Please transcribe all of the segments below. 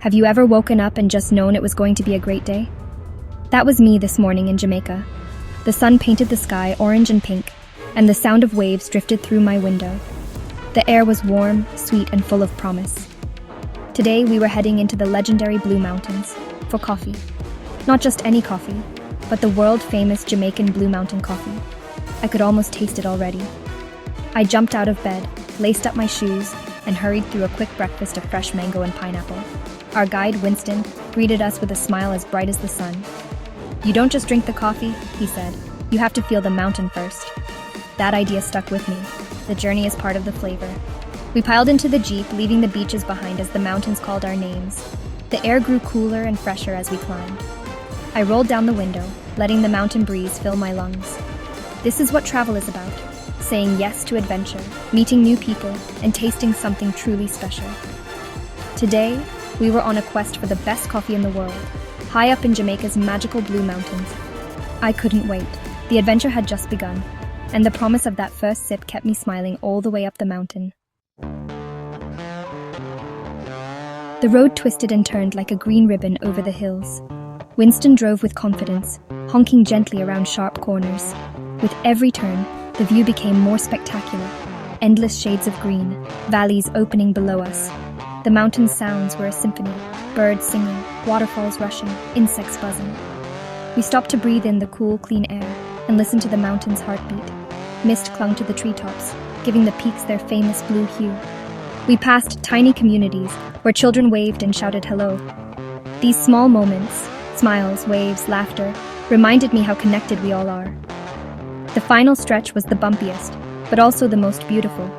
Have you ever woken up and just known it was going to be a great day? That was me this morning in Jamaica. The sun painted the sky orange and pink, and the sound of waves drifted through my window. The air was warm, sweet, and full of promise. Today we were heading into the legendary Blue Mountains for coffee. Not just any coffee, but the world-famous Jamaican Blue Mountain coffee. I could almost taste it already. I jumped out of bed, laced up my shoes, and hurried through a quick breakfast of fresh mango and pineapple. Our guide, Winston, greeted us with a smile as bright as the sun. "You don't just drink the coffee," he said. "You have to feel the mountain first." That idea stuck with me. The journey is part of the flavor. We piled into the Jeep, leaving the beaches behind as the mountains called our names. The air grew cooler and fresher as we climbed. I rolled down the window, letting the mountain breeze fill my lungs. This is what travel is about. Saying yes to adventure, meeting new people, and tasting something truly special. Today, we were on a quest for the best coffee in the world, high up in Jamaica's magical Blue Mountains. I couldn't wait. The adventure had just begun, and the promise of that first sip kept me smiling all the way up the mountain. The road twisted and turned like a green ribbon over the hills. Winston drove with confidence, honking gently around sharp corners. With every turn, the view became more spectacular. Endless shades of green, valleys opening below us. The mountain sounds were a symphony, birds singing, waterfalls rushing, insects buzzing. We stopped to breathe in the cool, clean air and listen to the mountain's heartbeat. Mist clung to the treetops, giving the peaks their famous blue hue. We passed tiny communities where children waved and shouted hello. These small moments, smiles, waves, laughter, reminded me how connected we all are. The final stretch was the bumpiest, but also the most beautiful.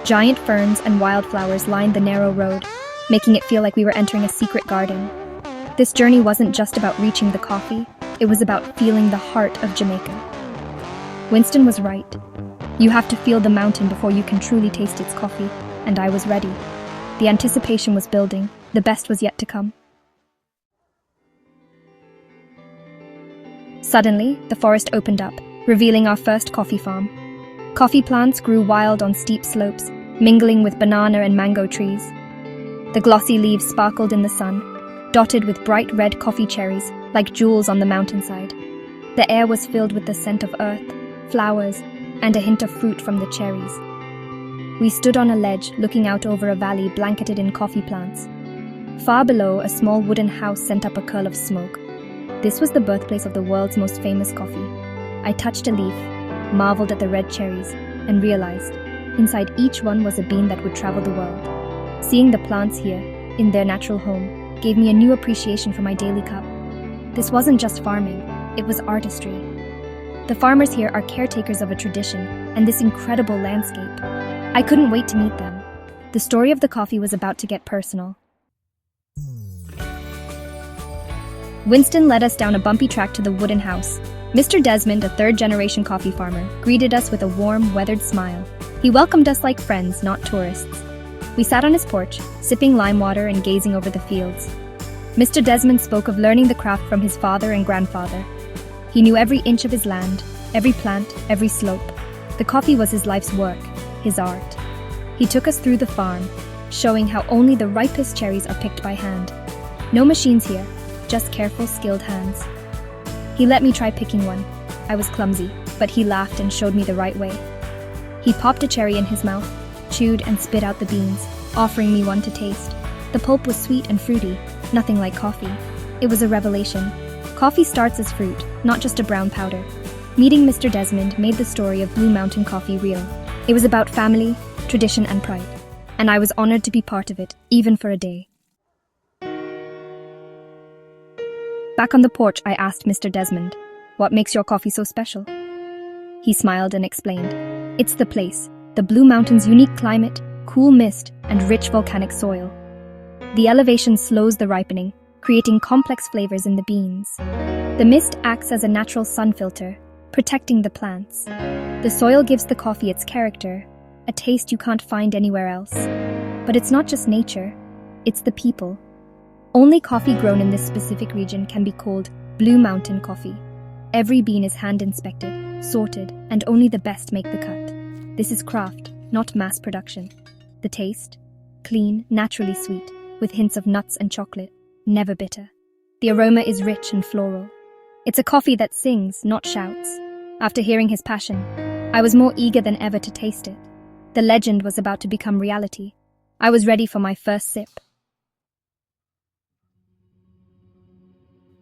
Giant ferns and wildflowers lined the narrow road, making it feel like we were entering a secret garden. This journey wasn't just about reaching the coffee, it was about feeling the heart of Jamaica. Winston was right. You have to feel the mountain before you can truly taste its coffee, and I was ready. The anticipation was building, the best was yet to come. Suddenly, the forest opened up, revealing our first coffee farm. Coffee plants grew wild on steep slopes, mingling with banana and mango trees. The glossy leaves sparkled in the sun, dotted with bright red coffee cherries, like jewels on the mountainside. The air was filled with the scent of earth, flowers, and a hint of fruit from the cherries. We stood on a ledge, looking out over a valley blanketed in coffee plants. Far below, a small wooden house sent up a curl of smoke. This was the birthplace of the world's most famous coffee. I touched a leaf, marveled at the red cherries, and realized inside each one was a bean that would travel the world. Seeing the plants here, in their natural home, gave me a new appreciation for my daily cup. This wasn't just farming, it was artistry. The farmers here are caretakers of a tradition and this incredible landscape. I couldn't wait to meet them. The story of the coffee was about to get personal. Winston led us down a bumpy track to the wooden house. Mr. Desmond, a third-generation coffee farmer, greeted us with a warm, weathered smile. He welcomed us like friends, not tourists. We sat on his porch, sipping lime water and gazing over the fields. Mr. Desmond spoke of learning the craft from his father and grandfather. He knew every inch of his land, every plant, every slope. The coffee was his life's work, his art. He took us through the farm, showing how only the ripest cherries are picked by hand. No machines here, just careful, skilled hands. He let me try picking one. I was clumsy, but he laughed and showed me the right way. He popped a cherry in his mouth, chewed and spit out the beans, offering me one to taste. The pulp was sweet and fruity, nothing like coffee. It was a revelation. Coffee starts as fruit, not just a brown powder. Meeting Mr. Desmond made the story of Blue Mountain coffee real. It was about family, tradition, and pride. And I was honored to be part of it, even for a day. Back on the porch, I asked Mr. Desmond, "What makes your coffee so special?" He smiled and explained, "It's the place, the Blue Mountains' unique climate, cool mist, and rich volcanic soil. The elevation slows the ripening, creating complex flavors in the beans. The mist acts as a natural sun filter, protecting the plants. The soil gives the coffee its character, a taste you can't find anywhere else. But it's not just nature, it's the people. Only coffee grown in this specific region can be called Blue Mountain coffee. Every bean is hand-inspected, sorted, and only the best make the cut. This is craft, not mass production. The taste? Clean, naturally sweet, with hints of nuts and chocolate, never bitter. The aroma is rich and floral. It's a coffee that sings, not shouts. After hearing his passion, I was more eager than ever to taste it. The legend was about to become reality. I was ready for my first sip.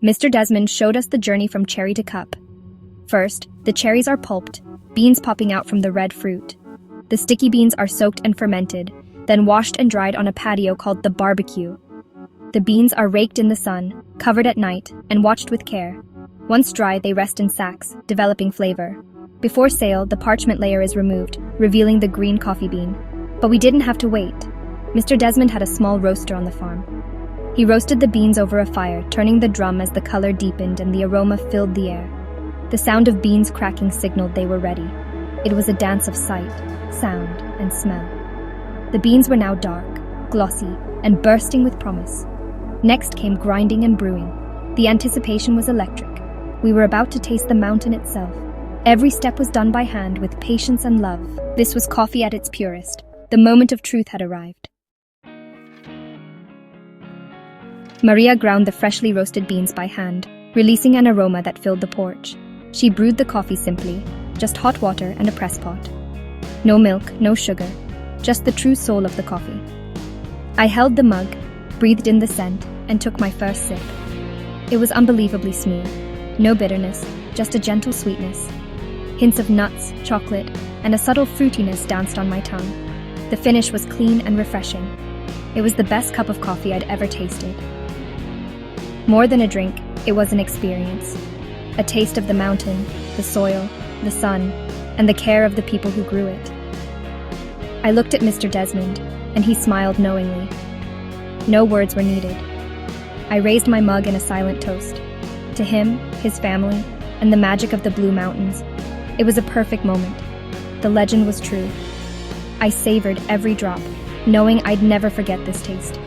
Mr. Desmond showed us the journey from cherry to cup. First, the cherries are pulped, beans popping out from the red fruit. The sticky beans are soaked and fermented, then washed and dried on a patio called the barbecue. The beans are raked in the sun, covered at night, and watched with care. Once dry, they rest in sacks, developing flavor. Before sale, the parchment layer is removed, revealing the green coffee bean. But we didn't have to wait. Mr. Desmond had a small roaster on the farm. He roasted the beans over a fire, turning the drum as the color deepened and the aroma filled the air. The sound of beans cracking signaled they were ready. It was a dance of sight, sound, and smell. The beans were now dark, glossy, and bursting with promise. Next came grinding and brewing. The anticipation was electric. We were about to taste the mountain itself. Every step was done by hand with patience and love. This was coffee at its purest. The moment of truth had arrived. Maria ground the freshly roasted beans by hand, releasing an aroma that filled the porch. She brewed the coffee simply, just hot water and a press pot. No milk, no sugar, just the true soul of the coffee. I held the mug, breathed in the scent, and took my first sip. It was unbelievably smooth. No bitterness, just a gentle sweetness. Hints of nuts, chocolate, and a subtle fruitiness danced on my tongue. The finish was clean and refreshing. It was the best cup of coffee I'd ever tasted. More than a drink, it was an experience. A taste of the mountain, the soil, the sun, and the care of the people who grew it. I looked at Mr. Desmond, and he smiled knowingly. No words were needed. I raised my mug in a silent toast. To him, his family, and the magic of the Blue Mountains. It was a perfect moment. The legend was true. I savored every drop, knowing I'd never forget this taste.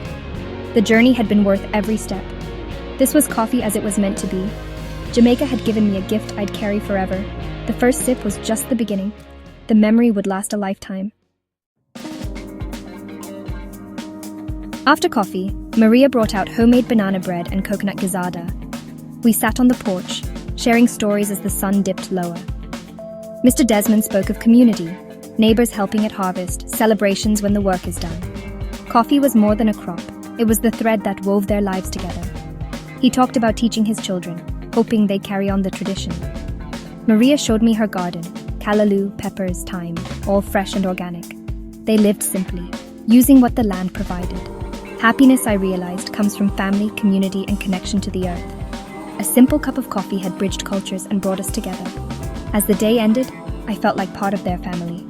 The journey had been worth every step. This was coffee as it was meant to be. Jamaica had given me a gift I'd carry forever. The first sip was just the beginning. The memory would last a lifetime. After coffee, Maria brought out homemade banana bread and coconut gizzada. We sat on the porch, sharing stories as the sun dipped lower. Mr. Desmond spoke of community, neighbors helping at harvest, celebrations when the work is done. Coffee was more than a crop. It was the thread that wove their lives together. He talked about teaching his children, hoping they'd carry on the tradition. Maria showed me her garden, callaloo, peppers, thyme, all fresh and organic. They lived simply, using what the land provided. Happiness, I realized, comes from family, community, and connection to the earth. A simple cup of coffee had bridged cultures and brought us together. As the day ended, I felt like part of their family.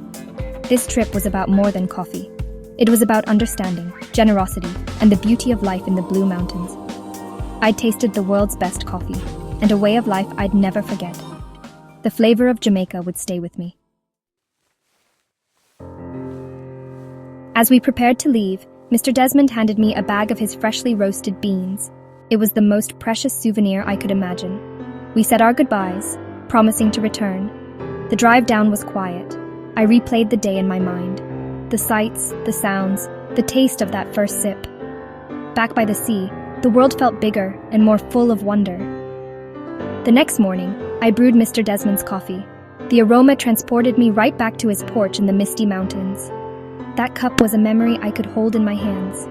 This trip was about more than coffee. It was about understanding, generosity, and the beauty of life in the Blue Mountains. I'd tasted the world's best coffee, and a way of life I'd never forget. The flavor of Jamaica would stay with me. As we prepared to leave, Mr. Desmond handed me a bag of his freshly roasted beans. It was the most precious souvenir I could imagine. We said our goodbyes, promising to return. The drive down was quiet. I replayed the day in my mind. The sights, the sounds, the taste of that first sip. Back by the sea, the world felt bigger and more full of wonder. The next morning, I brewed Mr. Desmond's coffee. The aroma transported me right back to his porch in the misty mountains. That cup was a memory I could hold in my hands.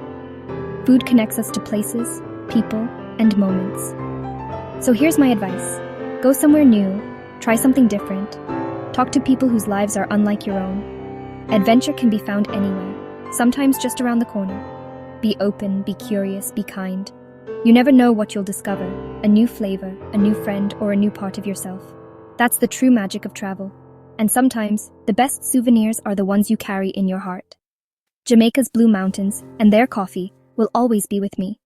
Food connects us to places, people, and moments. So here's my advice. Go somewhere new, try something different, talk to people whose lives are unlike your own. Adventure can be found anywhere, sometimes just around the corner. Be open, be curious, be kind. You never know what you'll discover, a new flavor, a new friend, or a new part of yourself. That's the true magic of travel. And sometimes, the best souvenirs are the ones you carry in your heart. Jamaica's Blue Mountains and their coffee will always be with me.